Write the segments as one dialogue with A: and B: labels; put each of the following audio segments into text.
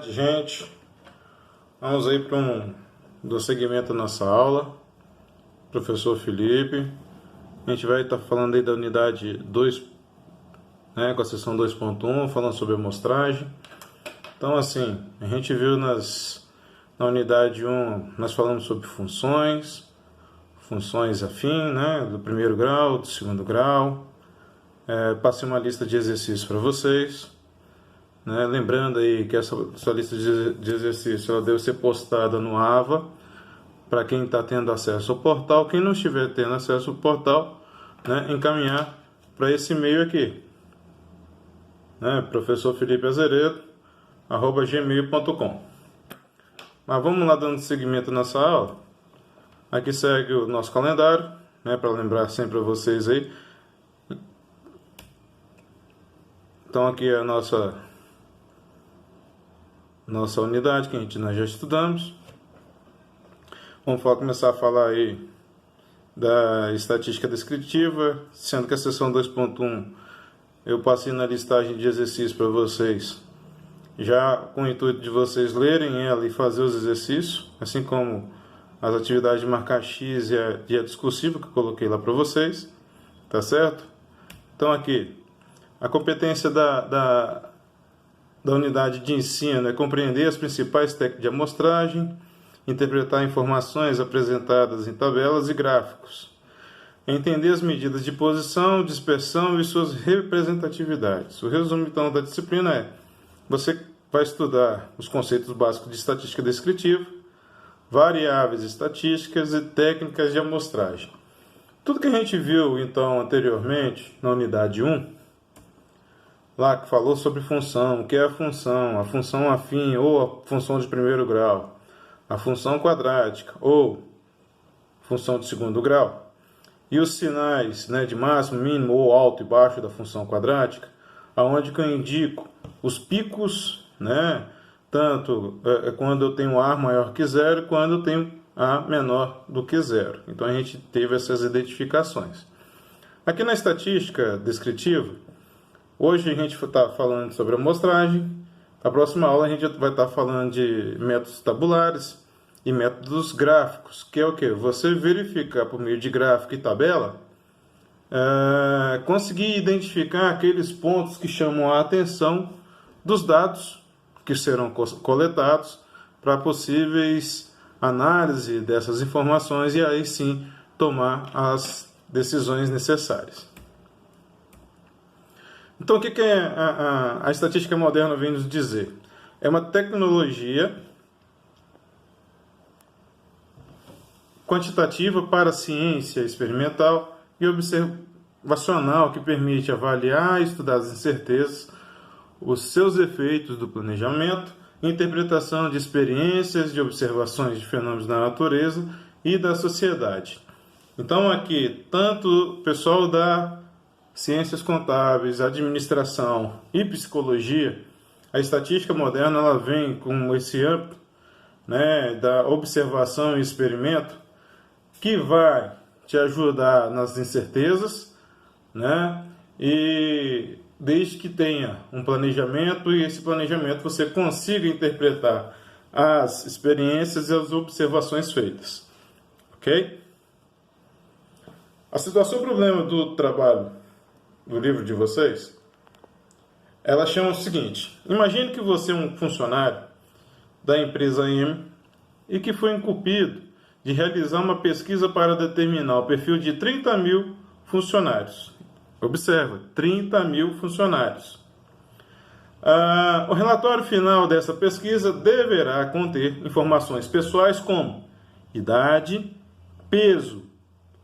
A: Gente, vamos aí para do segmento da nossa aula. Professor Felipe, a gente vai estar falando aí da unidade 2, né, com a seção 2.1, falando sobre amostragem. Então, assim, a gente viu na unidade 1, nós falamos sobre funções afim, né, do primeiro grau, do segundo grau. Passei uma lista de exercícios para vocês. Né? Lembrando aí que essa lista de exercício ela deve ser postada no AVA para quem está tendo acesso ao portal. Quem não estiver tendo acesso ao portal, né, encaminhar para esse e-mail aqui, né, professorfelipeazeredo@gmail.com. Mas vamos lá dando seguimento nessa aula. Aqui segue o nosso calendário, né, para lembrar sempre a vocês aí. Então aqui é a nossa unidade que nós já estudamos. Vamos começar a falar aí da estatística descritiva, sendo que a seção 2.1 eu passei na listagem de exercícios para vocês, já com o intuito de vocês lerem ela e fazer os exercícios, assim como as atividades de marcar X e a discursiva que eu coloquei lá para vocês, tá certo? Então aqui, a competência da unidade de ensino é compreender as principais técnicas de amostragem, interpretar informações apresentadas em tabelas e gráficos, entender as medidas de posição, dispersão e suas representatividades. O resumo, então, da disciplina é: você vai estudar os conceitos básicos de estatística descritiva, variáveis estatísticas e técnicas de amostragem. Tudo que a gente viu, então, anteriormente, na unidade 1, lá que falou sobre função, o que é a função afim ou a função de primeiro grau, a função quadrática ou função de segundo grau, e os sinais, né, de máximo, mínimo ou alto e baixo da função quadrática, aonde que eu indico os picos, né, tanto quando eu tenho A maior que zero e quando eu tenho A menor do que zero. Então a gente teve essas identificações. Aqui na estatística descritiva, hoje a gente está falando sobre amostragem. Na próxima aula a gente vai estar falando de métodos tabulares e métodos gráficos, que é o que? Você verificar por meio de gráfico e tabela, conseguir identificar aqueles pontos que chamam a atenção dos dados que serão coletados para possíveis análise dessas informações e aí sim tomar as decisões necessárias. Então, o que a estatística moderna vem nos dizer? É uma tecnologia quantitativa para a ciência experimental e observacional que permite avaliar e estudar as incertezas, os seus efeitos do planejamento, interpretação de experiências, de observações de fenômenos da natureza e da sociedade. Então, aqui, tanto o pessoal da ciências contábeis, administração e psicologia, a estatística moderna ela vem com esse âmbito, né, da observação e experimento, que vai te ajudar nas incertezas, né, e desde que tenha um planejamento e esse planejamento você consiga interpretar as experiências e as observações feitas. Ok? A situação problema do trabalho do livro de vocês, ela chama o seguinte: imagine que você é um funcionário da empresa M e que foi incumbido de realizar uma pesquisa para determinar o perfil de 30 mil funcionários. Observa, 30 mil funcionários. O relatório final dessa pesquisa deverá conter informações pessoais como idade, peso.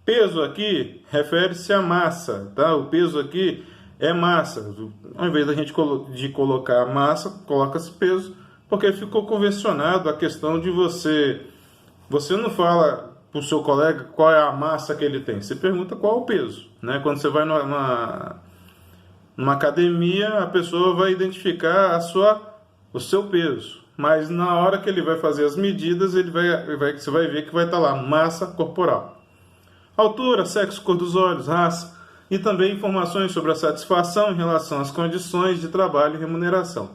A: Peso aqui refere-se à massa, tá? O peso aqui é massa. Ao invés da gente de colocar massa, coloca-se peso, porque ficou convencionado a questão de você não fala para o seu colega qual é a massa que ele tem, você pergunta qual é o peso, né? Quando você vai numa academia, a pessoa vai identificar o seu peso, mas na hora que ele vai fazer as medidas, você vai ver que vai estar lá massa corporal. Altura, sexo, cor dos olhos, raça e também informações sobre a satisfação em relação às condições de trabalho e remuneração.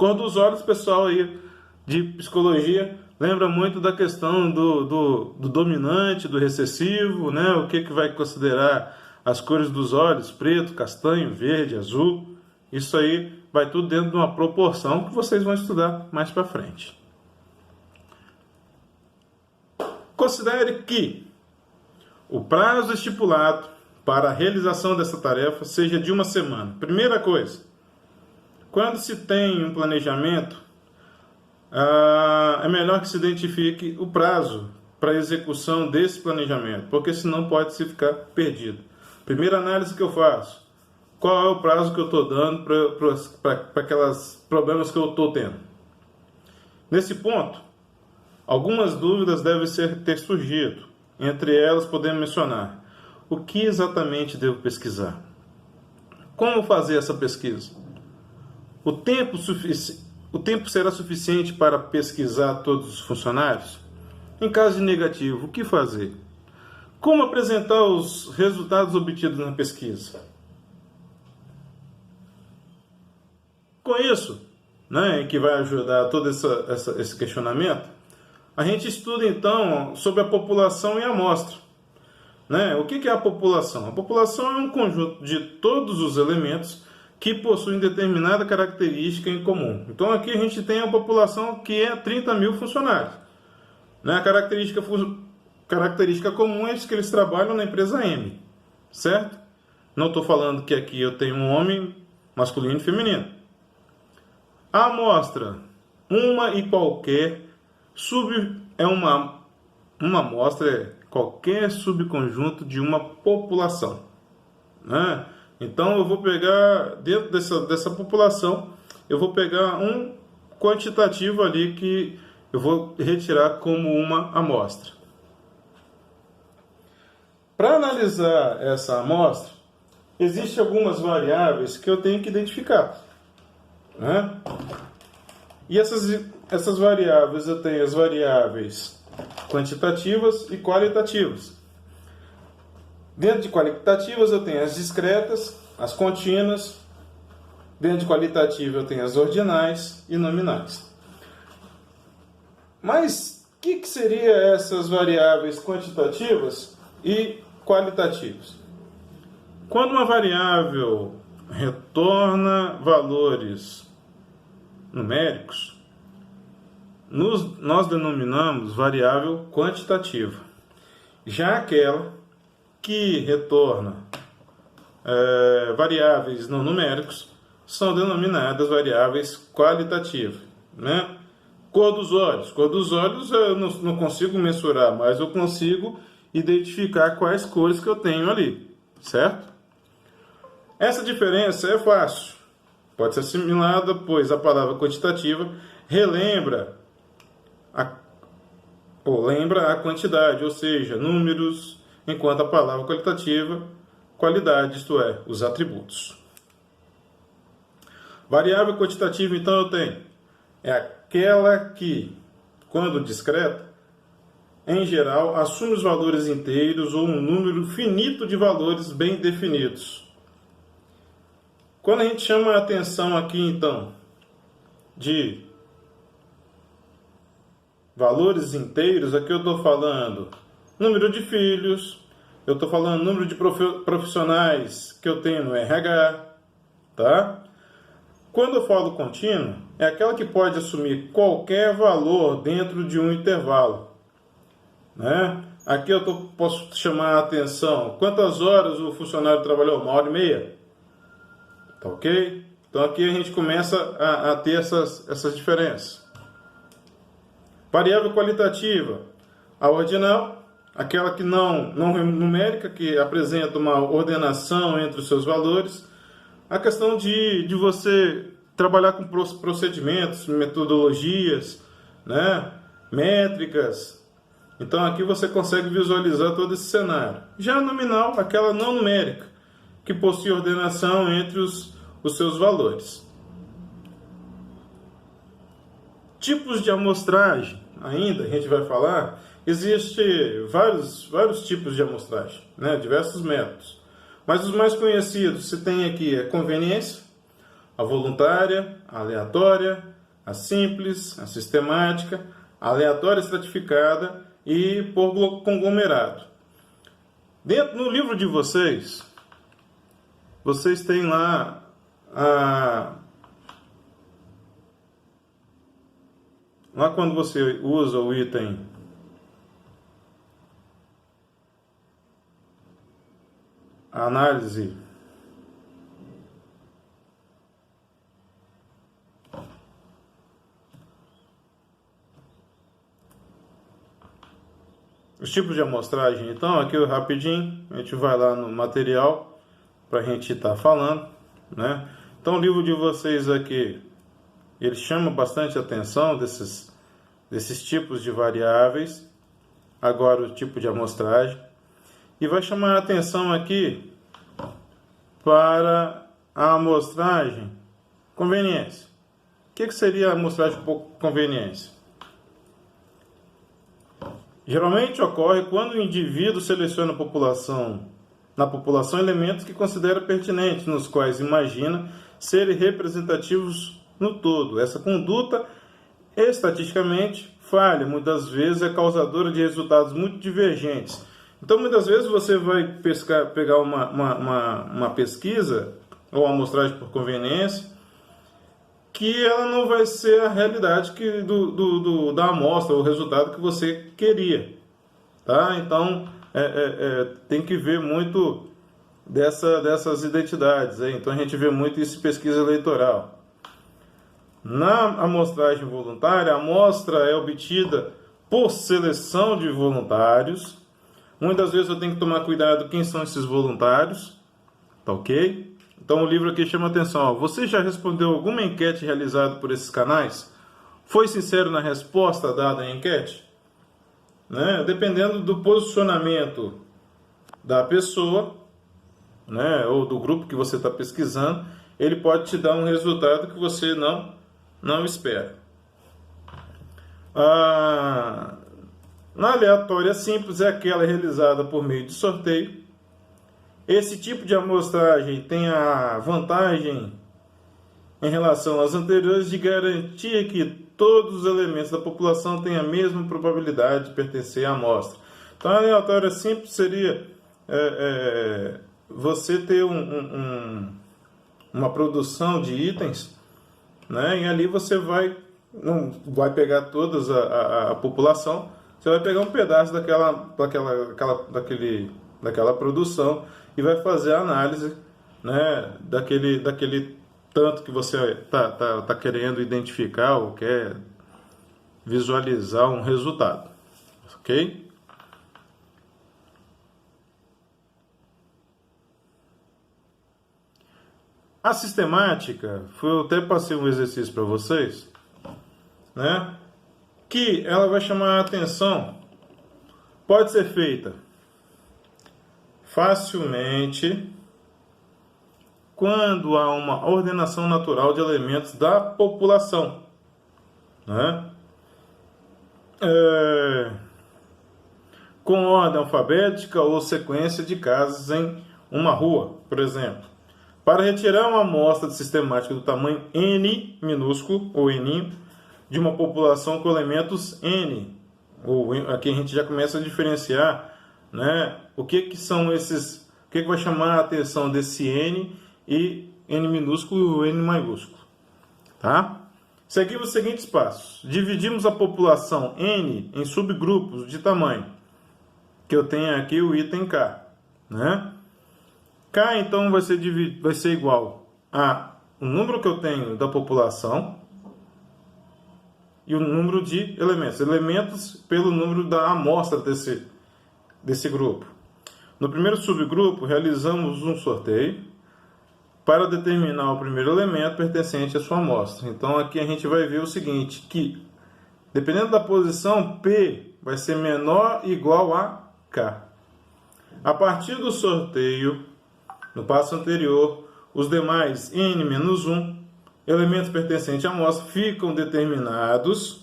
A: Cor dos olhos, pessoal aí de psicologia, lembra muito da questão do dominante, do recessivo, né? O que vai considerar as cores dos olhos, preto, castanho, verde, azul. Isso aí vai tudo dentro de uma proporção que vocês vão estudar mais para frente. Considere que o prazo estipulado para a realização dessa tarefa seja de 1 semana. Primeira coisa, quando se tem um planejamento, é melhor que se identifique o prazo para a execução desse planejamento, porque senão pode se ficar perdido. Primeira análise que eu faço, qual é o prazo que eu estou dando para aqueles problemas que eu estou tendo. Nesse ponto, algumas dúvidas devem ter surgido. Entre elas podemos mencionar: o que exatamente devo pesquisar? Como fazer essa pesquisa? O tempo será suficiente para pesquisar todos os funcionários? Em caso de negativo, o que fazer? Como apresentar os resultados obtidos na pesquisa? Com isso, né, que vai ajudar todo esse questionamento, a gente estuda então sobre a população e a amostra. Né? O que é a população? A população é um conjunto de todos os elementos que possuem determinada característica em comum. Então aqui a gente tem a população que é 30 mil funcionários. Né? A característica comum é que eles trabalham na empresa M, certo? Não estou falando que aqui eu tenho um homem masculino e feminino. A amostra, uma e qualquer uma amostra é qualquer subconjunto de uma população, né? Então eu vou pegar dentro dessa população, eu vou pegar um quantitativo ali que eu vou retirar como uma amostra. Para analisar essa amostra, existem algumas variáveis que eu tenho que identificar, né? E essas variáveis, eu tenho as variáveis quantitativas e qualitativas. Dentro de qualitativas eu tenho as discretas, as contínuas. Dentro de qualitativa eu tenho as ordinais e nominais. Mas o que seriam essas variáveis quantitativas e qualitativas? Quando uma variável retorna valores numéricos, nós denominamos variável quantitativa. Já aquela que retorna variáveis não numéricos são denominadas variáveis qualitativas, né? Cor dos olhos. Cor dos olhos eu não consigo mensurar, mas eu consigo identificar quais cores que eu tenho ali, certo? Essa diferença é fácil. Pode ser assimilada, pois a palavra quantitativa lembra a quantidade, ou seja, números, enquanto a palavra qualitativa, qualidade, isto é, os atributos. Variável quantitativa, então, eu tenho, é aquela que, quando discreta, em geral, assume os valores inteiros ou um número finito de valores bem definidos. Quando a gente chama a atenção aqui, então, de valores inteiros, aqui eu estou falando número de filhos, eu estou falando número de profissionais que eu tenho no RH, tá? Quando eu falo contínuo, é aquela que pode assumir qualquer valor dentro de um intervalo, né? Aqui eu posso chamar a atenção, quantas horas o funcionário trabalhou? 1h30, tá ok? Então aqui a gente começa a ter essas diferenças. Variável qualitativa, a ordinal, aquela que não numérica, que apresenta uma ordenação entre os seus valores. A questão de você trabalhar com procedimentos, metodologias, né? Métricas. Então aqui você consegue visualizar todo esse cenário. Já a nominal, aquela não numérica, que possui ordenação entre os seus valores. Tipos de amostragem, ainda a gente vai falar, existem vários tipos de amostragem, né? Diversos métodos. Mas os mais conhecidos, se tem aqui a conveniência, a voluntária, a aleatória, a simples, a sistemática, a aleatória estratificada e por conglomerado. No livro de vocês têm lá lá quando você usa o item análise os tipos de amostragem, então aqui rapidinho a gente vai lá no material para a gente estar falando, né? Então o livro de vocês aqui, ele chama bastante atenção desses tipos de variáveis, agora o tipo de amostragem, e vai chamar a atenção aqui para a amostragem conveniência. O que seria a amostragem por conveniência? Geralmente ocorre quando o indivíduo seleciona na população elementos que considera pertinentes, nos quais imagina serem representativos no todo. Essa conduta, estatisticamente, falha, muitas vezes é causadora de resultados muito divergentes. Então, muitas vezes você vai pegar uma pesquisa ou uma amostragem por conveniência que ela não vai ser a realidade da amostra, o resultado que você queria. Tá? Então, tem que ver muito dessas identidades. Então, a gente vê muito isso em pesquisa eleitoral. Na amostragem voluntária, a amostra é obtida por seleção de voluntários. Muitas vezes eu tenho que tomar cuidado quem são esses voluntários. Tá ok? Então o livro aqui chama atenção. Você já respondeu alguma enquete realizada por esses canais? Foi sincero na resposta dada à enquete? Né? Dependendo do posicionamento da pessoa, né, ou do grupo que você está pesquisando, ele pode te dar um resultado que você não espera. Na aleatória simples é aquela realizada por meio de sorteio. Esse tipo de amostragem tem a vantagem em relação às anteriores de garantir que todos os elementos da população têm a mesma probabilidade de pertencer à amostra. Então, a aleatória simples seria você ter uma produção de itens, né? E ali você não vai pegar toda a população, você vai pegar um pedaço daquela produção e vai fazer a análise, né, daquele tanto que você tá querendo identificar ou quer visualizar um resultado, ok? A sistemática, eu até passei um exercício para vocês, né, que ela vai chamar a atenção, pode ser feita facilmente quando há uma ordenação natural de elementos da população, né? Com ordem alfabética ou sequência de casas em uma rua, por exemplo. Para retirar uma amostra de sistemática do tamanho N minúsculo, ou N, de uma população com elementos N, aqui a gente já começa a diferenciar, né, o que são esses, o que vai chamar a atenção desse N e N minúsculo e o N maiúsculo, tá? Seguimos os seguintes passos. Dividimos a população N em subgrupos de tamanho, que eu tenho aqui o item K, né? K, então, vai ser igual a o número que eu tenho da população e o número de elementos. Elementos pelo número da amostra desse grupo. No primeiro subgrupo, realizamos um sorteio para determinar o primeiro elemento pertencente à sua amostra. Então, aqui a gente vai ver o seguinte, que dependendo da posição, P vai ser menor ou igual a K. A partir do sorteio, no passo anterior, os demais N-1 elementos pertencentes à amostra ficam determinados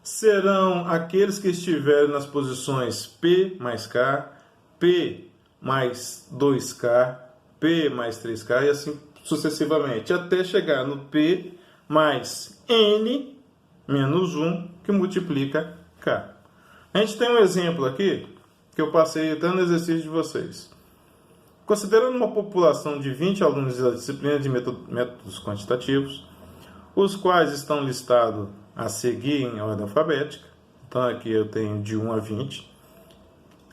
A: serão aqueles que estiverem nas posições P mais K, P mais 2K, P mais 3K e assim sucessivamente, até chegar no P mais N menos 1, que multiplica K. A gente tem um exemplo aqui, que eu passei até no exercício de vocês. Considerando uma população de 20 alunos da disciplina de métodos quantitativos, os quais estão listados a seguir em ordem alfabética. Então aqui eu tenho de 1 a 20.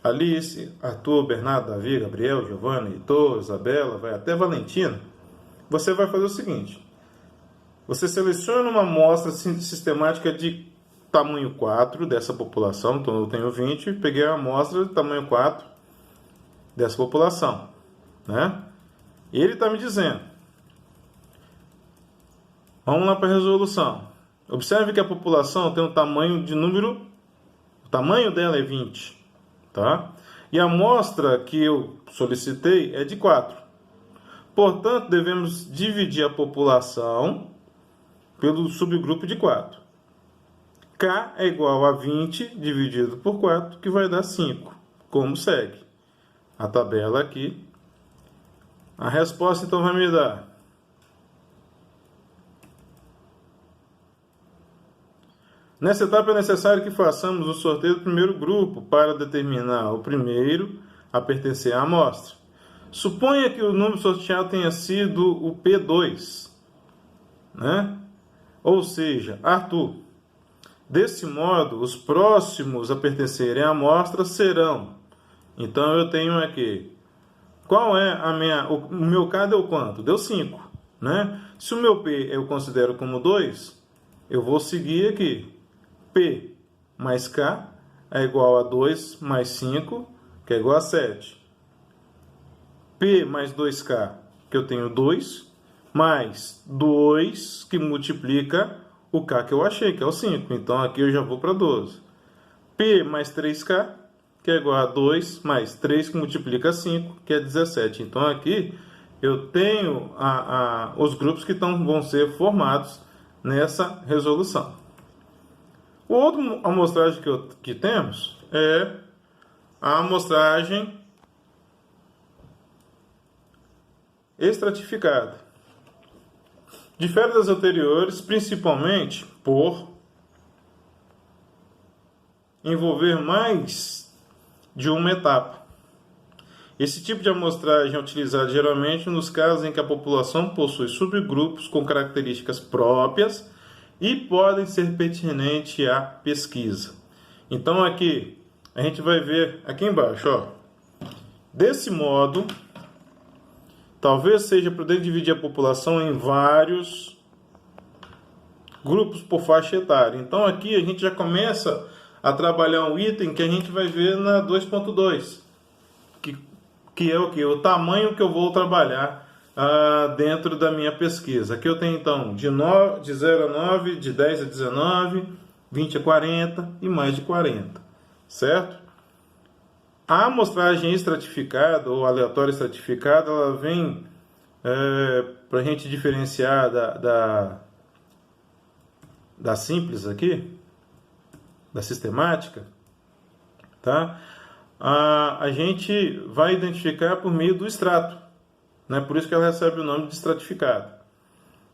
A: Alice, Arthur, Bernardo, Davi, Gabriel, Giovanna, Heitor, Isabela, vai até Valentina. Você vai fazer o seguinte. Você seleciona uma amostra sistemática de tamanho 4 dessa população. Então eu tenho 20, peguei a amostra de tamanho 4 dessa população, né? E ele está me dizendo. Vamos lá para a resolução. Observe que a população tem um tamanho de número, o tamanho dela é 20, tá? E a amostra que eu solicitei é de 4. Portanto, devemos dividir a população pelo subgrupo de 4. K é igual a 20 dividido por 4, que vai dar 5. Como segue? A tabela aqui. A resposta, então, vai me dar. Nessa etapa é necessário que façamos o sorteio do primeiro grupo para determinar o primeiro a pertencer à amostra. Suponha que o número sorteado tenha sido o P2, né? Ou seja, Arthur. Desse modo, os próximos a pertencerem à amostra serão. Então, eu tenho aqui. Qual é a minha... O meu K deu quanto? Deu 5, né? Se o meu P eu considero como 2, eu vou seguir aqui. P mais K é igual a 2 mais 5, que é igual a 7. P mais 2K, que eu tenho 2, mais 2, que multiplica o K que eu achei, que é o 5. Então, aqui eu já vou para 12. P mais 3K, que é igual a 2, mais 3, que multiplica 5, que é 17. Então, aqui eu tenho os grupos que vão ser formados nessa resolução. O outro amostragem que temos é a amostragem estratificada. Difere das anteriores, principalmente por envolver mais de uma etapa. Esse tipo de amostragem é utilizado geralmente nos casos em que a população possui subgrupos com características próprias e podem ser pertinentes à pesquisa. Então aqui a gente vai ver aqui embaixo, ó. Desse modo, talvez seja prudente dividir a população em vários grupos por faixa etária. Então aqui a gente já começa a trabalhar um item que a gente vai ver na 2.2, que é o que? O tamanho que eu vou trabalhar dentro da minha pesquisa. Aqui eu tenho então de 0 a 9, de 10 a 19, 20 a 40 e mais de 40, certo? A amostragem estratificada ou aleatória estratificada, ela vem para a gente diferenciar da simples aqui, da sistemática, tá? A gente vai identificar por meio do extrato, né? Por isso que ela recebe o nome de estratificada.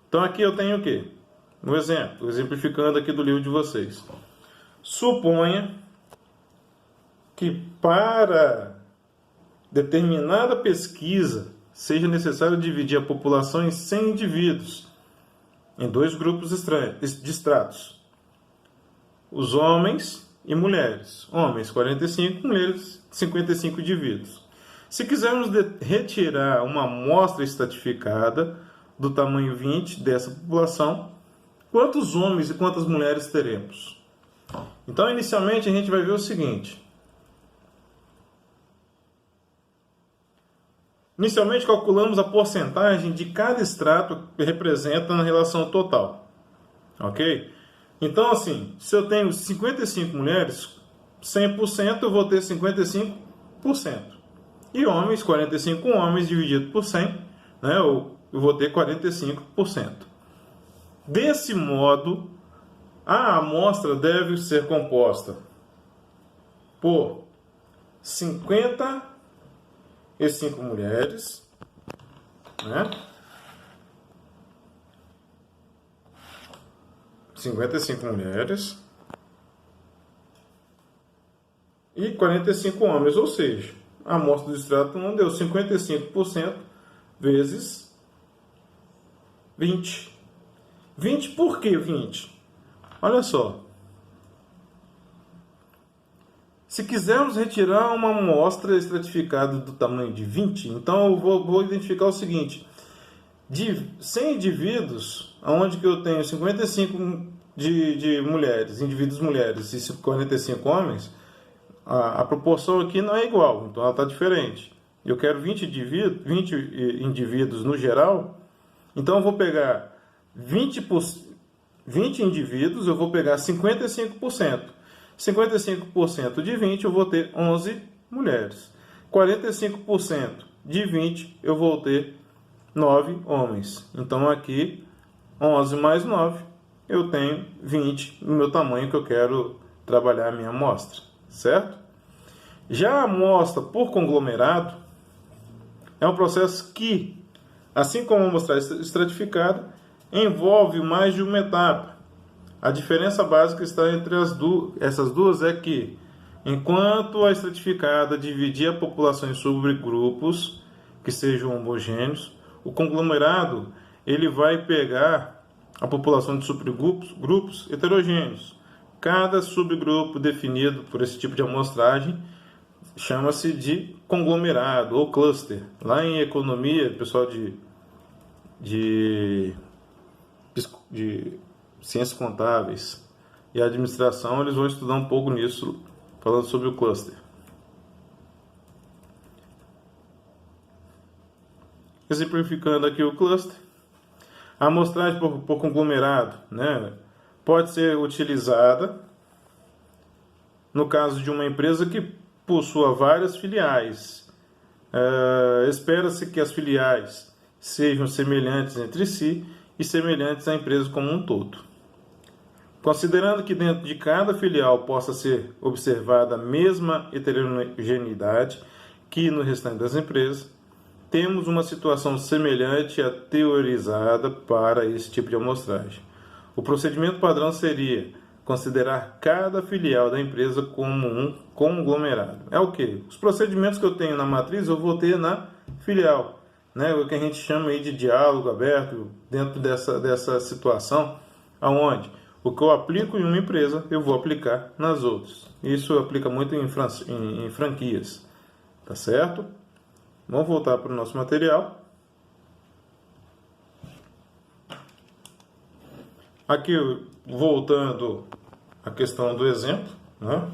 A: Então aqui eu tenho o quê? Um exemplo, exemplificando aqui do livro de vocês. Suponha que para determinada pesquisa seja necessário dividir a população em 100 indivíduos, em 2 grupos de estratos. Os homens e mulheres. Homens 45, mulheres 55 indivíduos. Se quisermos retirar uma amostra estratificada do tamanho 20 dessa população, quantos homens e quantas mulheres teremos? Então, inicialmente, a gente vai ver o seguinte. Inicialmente, calculamos a porcentagem de cada extrato que representa na relação total. Ok? Então, assim, se eu tenho 55 mulheres, 100% eu vou ter 55%. E homens, 45 homens dividido por 100, né, eu vou ter 45%. Desse modo, a amostra deve ser composta por 50 e 5 mulheres, né? 55 mulheres e 45 homens, ou seja, a amostra do extrato não deu 55% vezes 20. 20 por que 20? Olha só. Se quisermos retirar uma amostra estratificada do tamanho de 20, então eu vou identificar o seguinte. De 100 indivíduos, onde que eu tenho 55 de mulheres, indivíduos mulheres e 45 homens, a proporção aqui não é igual, então ela está diferente. Eu quero 20 indivíduos no geral, então eu vou pegar 20 indivíduos, eu vou pegar 55%. 55% de 20 eu vou ter 11 mulheres. 45% de 20 eu vou ter 9 homens. Então aqui 11 mais 9 eu tenho 20 no meu tamanho que eu quero trabalhar a minha amostra, certo? Já a amostra por conglomerado é um processo que, assim como a amostragem estratificada, envolve mais de uma etapa. A diferença básica está entre essas duas é que, enquanto a estratificada dividia a população em subgrupos que sejam homogêneos, o conglomerado ele vai pegar a população de subgrupos heterogêneos. Cada subgrupo definido por esse tipo de amostragem chama-se de conglomerado ou cluster. Lá em economia, pessoal de ciências contábeis e administração, eles vão estudar um pouco nisso, falando sobre o cluster. Exemplificando aqui o cluster, a amostragem por conglomerado, né, pode ser utilizada no caso de uma empresa que possua várias filiais. Espera-se que as filiais sejam semelhantes entre si e semelhantes à empresa como um todo. Considerando que dentro de cada filial possa ser observada a mesma heterogeneidade que no restante das empresas, temos uma situação semelhante à teorizada para esse tipo de amostragem. O procedimento padrão seria considerar cada filial da empresa como um conglomerado. É o quê? Os procedimentos que eu tenho na matriz eu vou ter na filial, né? O que a gente chama aí de diálogo aberto dentro dessa situação, aonde o que eu aplico em uma empresa eu vou aplicar nas outras. Isso aplica muito em franquias, tá certo? Vamos voltar para o nosso material. Aqui, voltando à questão do exemplo, né?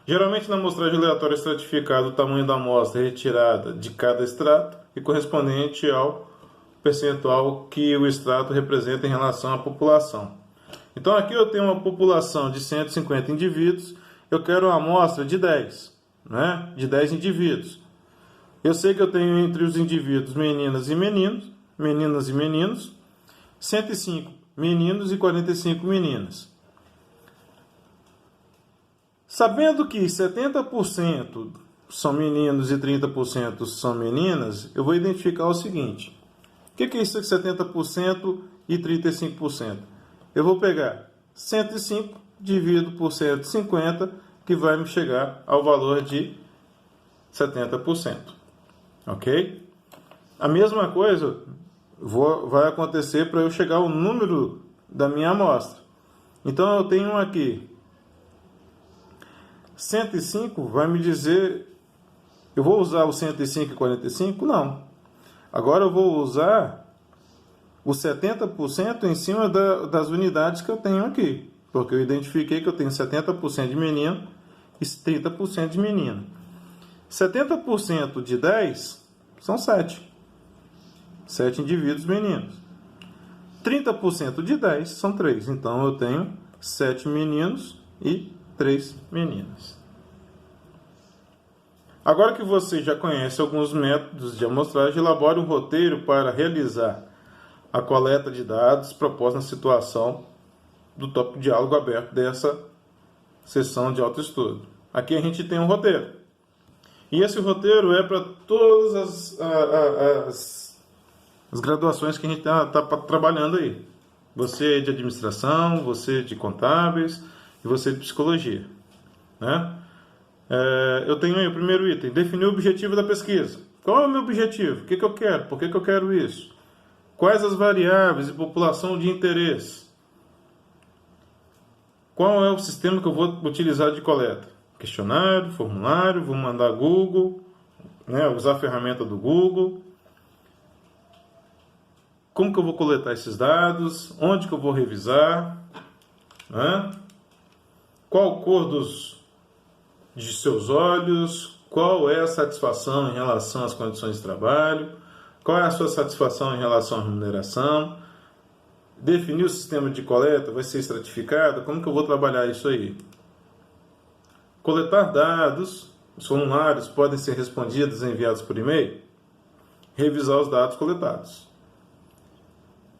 A: Geralmente, na amostragem aleatória estratificada, o tamanho da amostra é retirada de cada extrato e correspondente ao percentual que o extrato representa em relação à população. Então, aqui eu tenho uma população de 150 indivíduos, eu quero uma amostra de 10, né? De 10 indivíduos. Eu sei que eu tenho entre os indivíduos meninas e meninos, 105 meninos e 45 meninas. Sabendo que 70% são meninos e 30% são meninas, eu vou identificar o seguinte. O que é isso de 70% e 35%? Eu vou pegar 105 dividido por 150, que vai me chegar ao valor de 70%. Ok? A mesma coisa vai acontecer para eu chegar ao número da minha amostra. Então eu tenho aqui 105, vai me dizer, eu vou usar o 105 e 45? Não. Agora eu vou usar os 70% em cima das unidades que eu tenho aqui. Porque eu identifiquei que eu tenho 70% de menino e 30% de menina. 70% de 10 são 7. 7 indivíduos meninos. 30% de 10 são 3. Então eu tenho 7 meninos e 3 meninas. Agora que você já conhece alguns métodos de amostragem, elabore um roteiro para realizar a coleta de dados proposta na situação do tópico diálogo aberto dessa sessão de autoestudo. Aqui a gente tem um roteiro. E esse roteiro é para todas as graduações que a gente está trabalhando aí. Você de administração, você de contábeis e você de psicologia, né? Eu tenho aí o primeiro item, definir o objetivo da pesquisa. Qual é o meu objetivo? O que eu quero? Por que eu quero isso? Quais as variáveis e população de interesse? Qual é o sistema que eu vou utilizar de coleta? Questionário, formulário, vou mandar Google, né, usar a ferramenta do Google. Como que eu vou coletar esses dados? Onde que eu vou revisar? Né? Qual a cor de seus olhos? Qual é a satisfação em relação às condições de trabalho? Qual é a sua satisfação em relação à remuneração? Definir o sistema de coleta, vai ser estratificado? Como que eu vou trabalhar isso aí? Coletar dados, os formulários podem ser respondidos e enviados por e-mail? Revisar os dados coletados.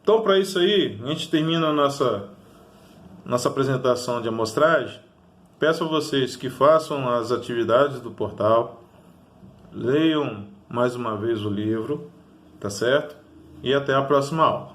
A: Então, para isso aí, a gente termina a nossa apresentação de amostragem. Peço a vocês que façam as atividades do portal, leiam mais uma vez o livro, tá certo? E até a próxima aula.